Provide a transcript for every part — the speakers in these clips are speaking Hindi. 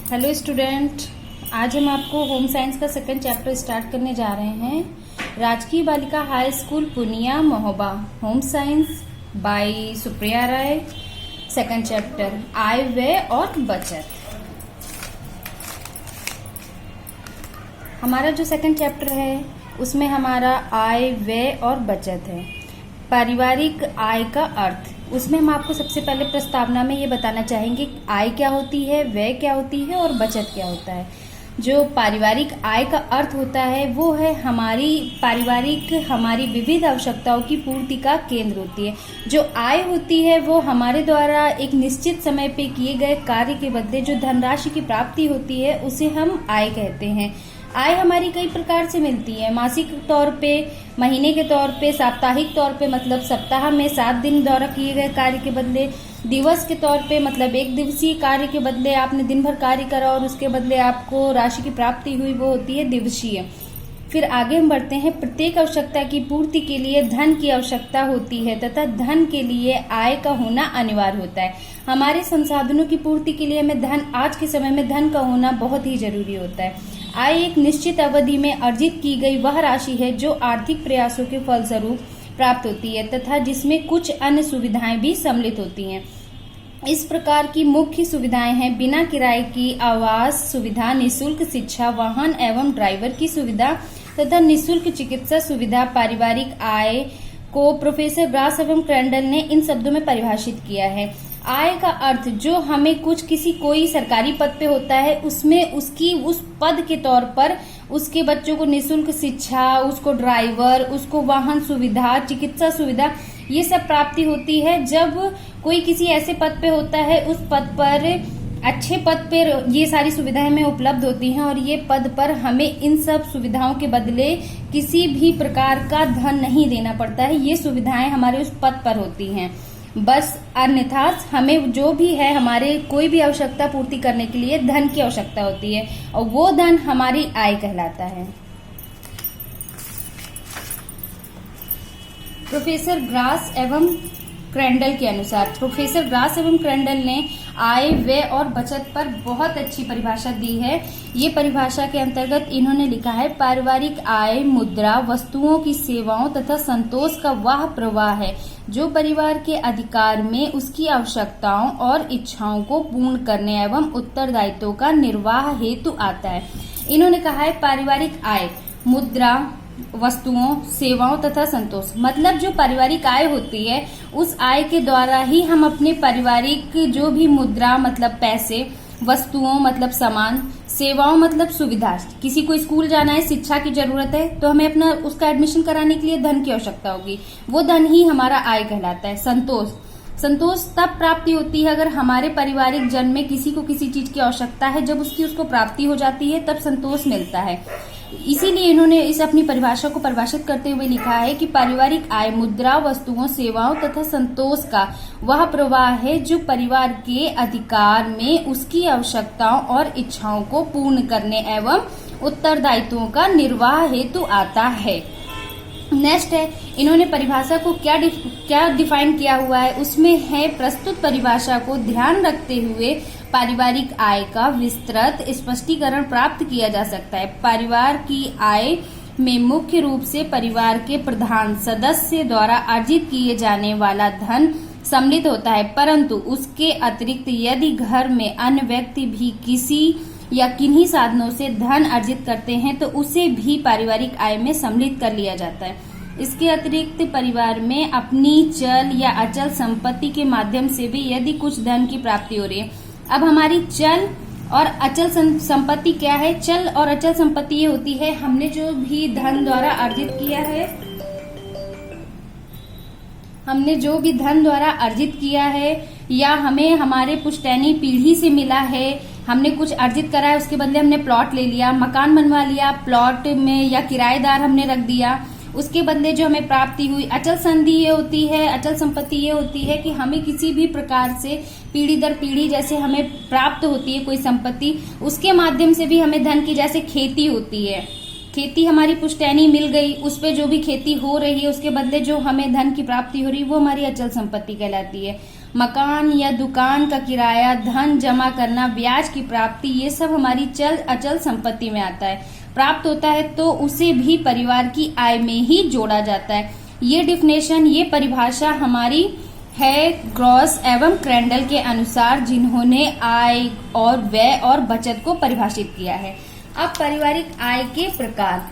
हेलो स्टूडेंट, आज हम आपको होम साइंस का सेकंड चैप्टर स्टार्ट करने जा रहे हैं। राजकीय बालिका high school Puniya Mahoba, home science by Supriya Rai. Second chapter आय व्यय और बचत। हमारा जो सेकंड चैप्टर है उसमें हमारा आय व्यय और बचत है। पारिवारिक आय का अर्थ, उसमें हम आपको सबसे पहले प्रस्तावना में ये बताना चाहेंगे आय क्या होती है, व्यय क्या होती है और बचत क्या होता है। जो पारिवारिक आय का अर्थ होता है वो है हमारी विविध आवश्यकताओं की पूर्ति का केंद्र होती है। जो आय होती है वो हमारे द्वारा एक निश्चित समय पे किए गए कार्य के बदले जो धनराशि की प्राप्ति होती है उसे हम आय कहते हैं। आय हमारी कई प्रकार से मिलती है, मासिक तौर पे, महीने के तौर पे, साप्ताहिक तौर पे मतलब सप्ताह में 7 दिन द्वारा किए गए कार्य के बदले, दिवस के तौर पे मतलब 1 दिवसीय कार्य के बदले आपने दिन भर कार्य करा और उसके बदले आपको राशि की प्राप्ति हुई, वो होती है दिवसीय। फिर आगे हम बढ़ते हैं। प्रत्येक आवश्यकता की पूर्ति के लिए धन की आवश्यकता होती है तथा धन के लिए आय का होना अनिवार्य होता है। हमारे संसाधनों की पूर्ति के लिए हमें धन, आज के समय में धन का होना बहुत ही जरूरी होता है। आय एक निश्चित अवधि में अर्जित की गई वह राशि है जो आर्थिक प्रयासों के फलस्वरूप प्राप्त होती है तथा जिसमें कुछ अन्य सुविधाएं भी सम्मिलित होती हैं। इस प्रकार की मुख्य सुविधाएं हैं बिना किराए की आवास सुविधा, निःशुल्क शिक्षा, वाहन एवं ड्राइवर की सुविधा तथा निःशुल्क चिकित्सा सुविधा। पारिवारिक आय को प्रोफेसर ग्रास एवं क्रैंडल ने इन शब्दों में परिभाषित किया है। आय का अर्थ जो हमें कोई सरकारी पद पे होता है उसमें उस पद के तौर पर उसके बच्चों को निःशुल्क शिक्षा, उसको ड्राइवर, उसको वाहन सुविधा, चिकित्सा सुविधा, ये सब प्राप्ति होती है। जब कोई किसी ऐसे पद पे होता है, उस पद पर, अच्छे पद पर ये सारी सुविधाएं हमें उपलब्ध होती हैं और ये पद पर हमें इन सब सुविधाओं के बदले किसी भी प्रकार का धन नहीं देना पड़ता है। ये सुविधाएं हमारे उस पद पर होती हैं। बस अन्यथा हमें जो भी है, हमारे कोई भी आवश्यकता पूर्ति करने के लिए धन की आवश्यकता होती है और वो धन हमारी आय कहलाता है। प्रोफेसर ग्रास एवं क्रैंडल के अनुसार, प्रोफेसर ग्रास एवं क्रैंडल ने आय व्यय और बचत पर बहुत अच्छी परिभाषा दी है। ये परिभाषा के अंतर्गत इन्होंने लिखा है, पारिवारिक आय मुद्रा, वस्तुओं की सेवाओं तथा संतोष का वह प्रवाह है जो परिवार के अधिकार में उसकी आवश्यकताओं और इच्छाओं को पूर्ण करने एवं उत्तरदायित्वों का निर्वाह हेतु आता है। इन्होंने कहा है पारिवारिक आय मुद्रा, वस्तुओं, सेवाओं तथा संतोष, मतलब जो पारिवारिक आय होती है उस आय के द्वारा ही हम अपने पारिवारिक जो भी मुद्रा मतलब पैसे, वस्तुओं मतलब सामान, सेवाओं मतलब सुविधा, किसी को स्कूल जाना है, शिक्षा की जरूरत है तो हमें अपना उसका एडमिशन कराने के लिए धन की आवश्यकता होगी, वो धन ही हमारा आय कहलाता है। संतोष तब प्राप्ति होती है अगर हमारे पारिवारिक जन में किसी को किसी चीज की आवश्यकता है, जब उसको प्राप्ति हो जाती है तब संतोष मिलता है। इसीलिए इन्होंने इस अपनी परिभाषा को परिभाषित करते हुए लिखा है कि पारिवारिक आय मुद्रा, वस्तुओं, सेवाओं तथा संतोष का वह प्रवाह है जो परिवार के अधिकार में उसकी आवश्यकताओं और इच्छाओं को पूर्ण करने एवं उत्तरदायित्वों का निर्वाह हेतु आता है। नेक्स्ट है, इन्होंने परिभाषा को क्या डिफाइन किया हुआ है, उसमें है प्रस्तुत परिभाषा को ध्यान रखते हुए पारिवारिक आय का विस्तृत स्पष्टीकरण प्राप्त किया जा सकता है। परिवार की आय में मुख्य रूप से परिवार के प्रधान सदस्य द्वारा अर्जित किए जाने वाला धन सम्मिलित होता है, परंतु उसके अतिरिक्त यदि घर में अन्य व्यक्ति भी किसी या किन्हीं साधनों से धन अर्जित करते हैं तो उसे भी पारिवारिक आय में सम्मिलित कर लिया जाता है। इसके अतिरिक्त परिवार में अपनी चल या अचल संपत्ति के माध्यम से भी यदि कुछ धन की प्राप्ति हो रही है। अब हमारी चल और अचल संपत्ति क्या है? चल और अचल संपत्ति ये होती है हमने जो भी धन द्वारा अर्जित किया है या हमें हमारे पुश्तैनी पीढ़ी से मिला है, हमने कुछ अर्जित करा है, उसके बदले हमने प्लॉट ले लिया, मकान बनवा लिया प्लॉट में, या किराएदार हमने रख दिया, उसके बदले जो हमें प्राप्ति हुई। अचल संपत्ति ये होती है कि हमें किसी भी प्रकार से पीढ़ी दर पीढ़ी जैसे हमें प्राप्त होती है कोई संपत्ति, उसके माध्यम से भी हमें धन की, जैसे खेती होती है, खेती हमारी पुश्तैनी मिल गई, उस पे जो भी खेती हो रही है उसके बदले जो हमें धन की प्राप्ति हो रही है वो हमारी अचल संपत्ति कहलाती है। मकान या दुकान का किराया, धन जमा करना, ब्याज की प्राप्ति, ये सब हमारी चल अचल संपत्ति में आता है। प्राप्त होता है तो उसे भी परिवार की आय में ही जोड़ा जाता है। ये डिफिनेशन, ये परिभाषा हमारी है ग्रॉस एवं क्रेंडल के अनुसार, जिन्होंने आय और व्यय और बचत को परिभाषित किया है। अब पारिवारिक आय के प्रकार।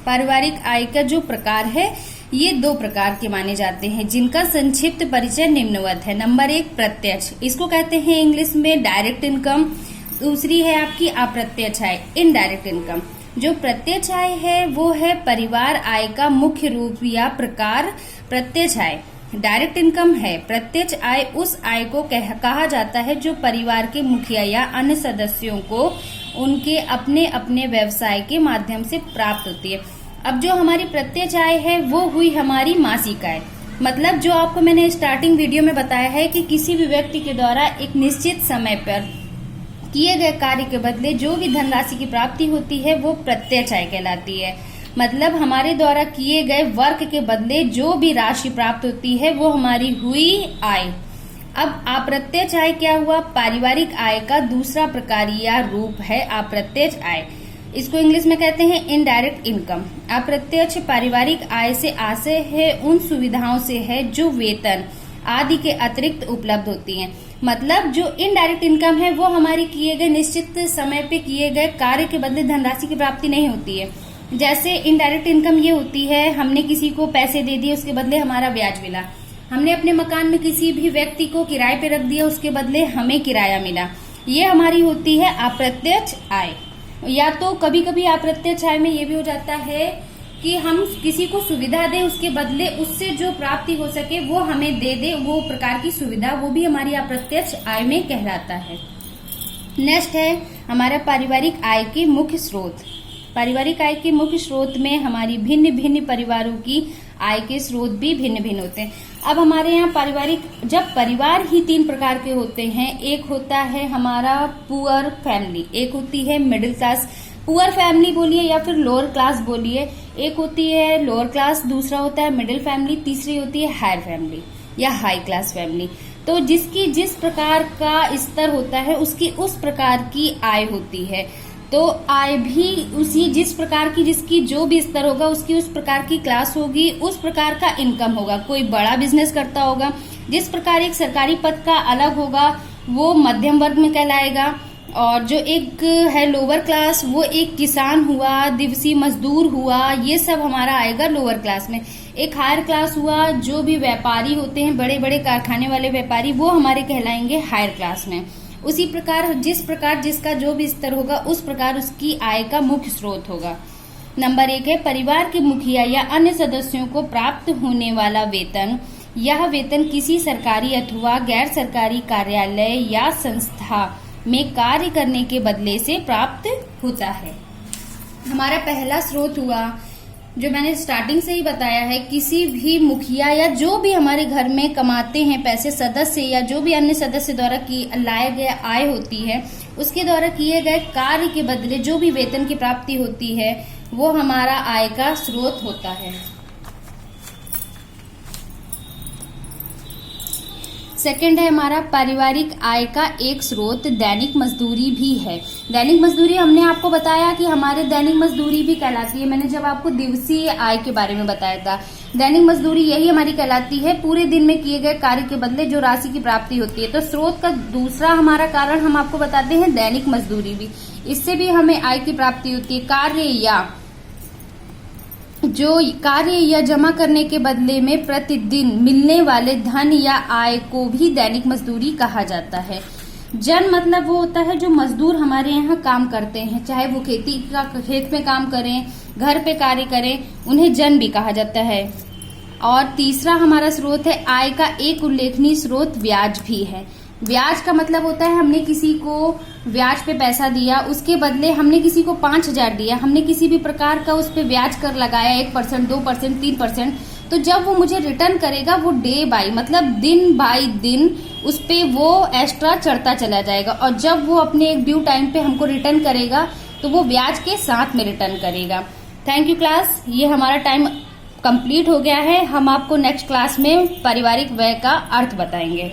पारिवारिक आय का जो प्रकार है ये 2 प्रकार के माने जाते हैं, जिनका संक्षिप्त परिचय निम्नवत है। नंबर 1 प्रत्यक्ष, इसको कहते हैं इंग्लिश में डायरेक्ट इनकम। दूसरी है आपकी अप्रत्यक्ष आय, इनडायरेक्ट इनकम। जो प्रत्यक्ष आय है वो है परिवार आय का मुख्य रूप या प्रकार प्रत्यक्ष आय। डायरेक्ट इनकम है प्रत्यक्ष आय उस आय को कहा जाता है जो परिवार के मुखिया या अन्य सदस्यों को उनके अपने अपने व्यवसाय के माध्यम से प्राप्त होती है। अब जो हमारी प्रत्यक्ष आय है वो हुई हमारी मासिक आय। मतलब जो आपको मैंने स्टार्टिंग वीडियो में बताया है कि किसी भी व्यक्ति के द्वारा एक निश्चित समय पर किए गए कार्य के बदले जो भी धनराशि की प्राप्ति होती है वो प्रत्यक्ष आय कहलाती है। मतलब हमारे द्वारा किए गए वर्क के बदले जो भी राशि प्राप्त होती है वो हमारी हुई आय। अब अप्रत्यक्ष आय क्या हुआ? पारिवारिक आय का दूसरा प्रकार या रूप है अप्रत्यक्ष आय। इसको इंग्लिश में कहते हैं इनडायरेक्ट इनकम। अप्रत्यक्ष पारिवारिक आय से आशय है उन सुविधाओं से है जो वेतन आदि के अतिरिक्त उपलब्ध होती हैं। मतलब जो इनडायरेक्ट इनकम है वो हमारी किए गए निश्चित समय पे किए गए कार्य के बदले धनराशि की प्राप्ति नहीं होती है। जैसे इनडायरेक्ट इनकम ये होती है, हमने किसी को पैसे दे दिए उसके बदले हमारा ब्याज मिला, हमने अपने मकान में किसी भी व्यक्ति को किराए पे रख दिया उसके बदले हमें किराया मिला, ये हमारी होती है अप्रत्यक्ष आय। या तो कभी कभी अप्रत्यक्ष आय में ये भी हो जाता है कि हम किसी को सुविधा दें उसके बदले उससे जो प्राप्ति हो सके वो हमें दे दे, वो प्रकार की सुविधा, वो भी हमारी अप्रत्यक्ष आय में कहलाता है। नेक्स्ट है हमारा पारिवारिक आय के मुख्य स्रोत। पारिवारिक आय के मुख्य स्रोत में हमारी भिन्न भिन्न परिवारों की आय के स्रोत भी भिन्न भिन्न होते हैं। अब हमारे यहाँ जब परिवार ही 3 प्रकार के होते हैं, एक होता है हमारा पुअर फैमिली, एक होती है मिडिल क्लास, पुअर फैमिली बोलिए या फिर लोअर क्लास बोलिए, एक होती है लोअर क्लास, दूसरा होता है मिडिल फैमिली, तीसरी होती है हायर फैमिली या हाई क्लास फैमिली। तो जिसकी जिस प्रकार का स्तर होता है उसकी उस प्रकार की आय होती है। तो आय भी उसी जिस प्रकार की जिसकी जो भी स्तर होगा उसकी उस प्रकार की क्लास होगी, उस प्रकार का इनकम होगा। कोई बड़ा बिजनेस करता होगा, जिस प्रकार एक सरकारी पद का अलग होगा वो मध्यम वर्ग में कहलाएगा, और जो एक है लोअर क्लास वो एक किसान हुआ, दिवसी मजदूर हुआ, ये सब हमारा आएगा लोअर क्लास में। एक हायर क्लास हुआ, जो भी व्यापारी होते हैं, बड़े बड़े कारखाने वाले व्यापारी, वो हमारे कहलाएंगे हायर क्लास में। उसी प्रकार जिस प्रकार जिसका जो भी स्तर होगा उस प्रकार उसकी आय का मुख्य स्रोत होगा। नंबर 1 है परिवार के मुखिया या अन्य सदस्यों को प्राप्त होने वाला वेतन। यह वेतन किसी सरकारी अथवा गैर सरकारी कार्यालय या संस्था में कार्य करने के बदले से प्राप्त होता है। हमारा पहला स्रोत हुआ जो मैंने स्टार्टिंग से ही बताया है, किसी भी मुखिया या जो भी हमारे घर में कमाते हैं पैसे, सदस्य या जो भी अन्य सदस्य द्वारा लाए गए आय होती है उसके द्वारा किए गए कार्य के बदले जो भी वेतन की प्राप्ति होती है वो हमारा आय का स्रोत होता है। सेकंड है हमारा पारिवारिक आय का एक स्रोत दैनिक मजदूरी भी है। दैनिक मजदूरी हमने आपको बताया कि हमारे दैनिक मजदूरी भी कहलाती है। मैंने जब आपको दिवसीय आय के बारे में बताया था, दैनिक मजदूरी यही हमारी कहलाती है, पूरे दिन में किए गए कार्य के बदले जो राशि की प्राप्ति होती है। तो स्रोत का दूसरा हमारा कारण हम आपको बताते हैं दैनिक मजदूरी भी, इससे भी हमें आय की प्राप्ति होती है। कार्य या जमा करने के बदले में प्रतिदिन मिलने वाले धन या आय को भी दैनिक मजदूरी कहा जाता है। जन मतलब वो होता है जो मजदूर हमारे यहाँ काम करते हैं, चाहे वो खेत में काम करें, घर पे कार्य करें, उन्हें जन भी कहा जाता है। और तीसरा हमारा स्रोत है आय का एक उल्लेखनीय स्रोत ब्याज भी है। ब्याज का मतलब होता है हमने किसी को ब्याज पे पैसा दिया, उसके बदले हमने किसी को 5,000 दिया, हमने किसी भी प्रकार का उस पे ब्याज कर लगाया 1%, 2%, 3%, तो जब वो मुझे रिटर्न करेगा वो डे बाय मतलब दिन बाय दिन उस पे वो एक्स्ट्रा चढ़ता चला जाएगा, और जब वो अपने एक ड्यू टाइम पे हमको रिटर्न करेगा तो वो ब्याज के साथ में रिटर्न करेगा। थैंक यू क्लास, ये हमारा टाइम कंप्लीट हो गया है। हम आपको नेक्स्ट क्लास में पारिवारिक व्यय का अर्थ बताएंगे।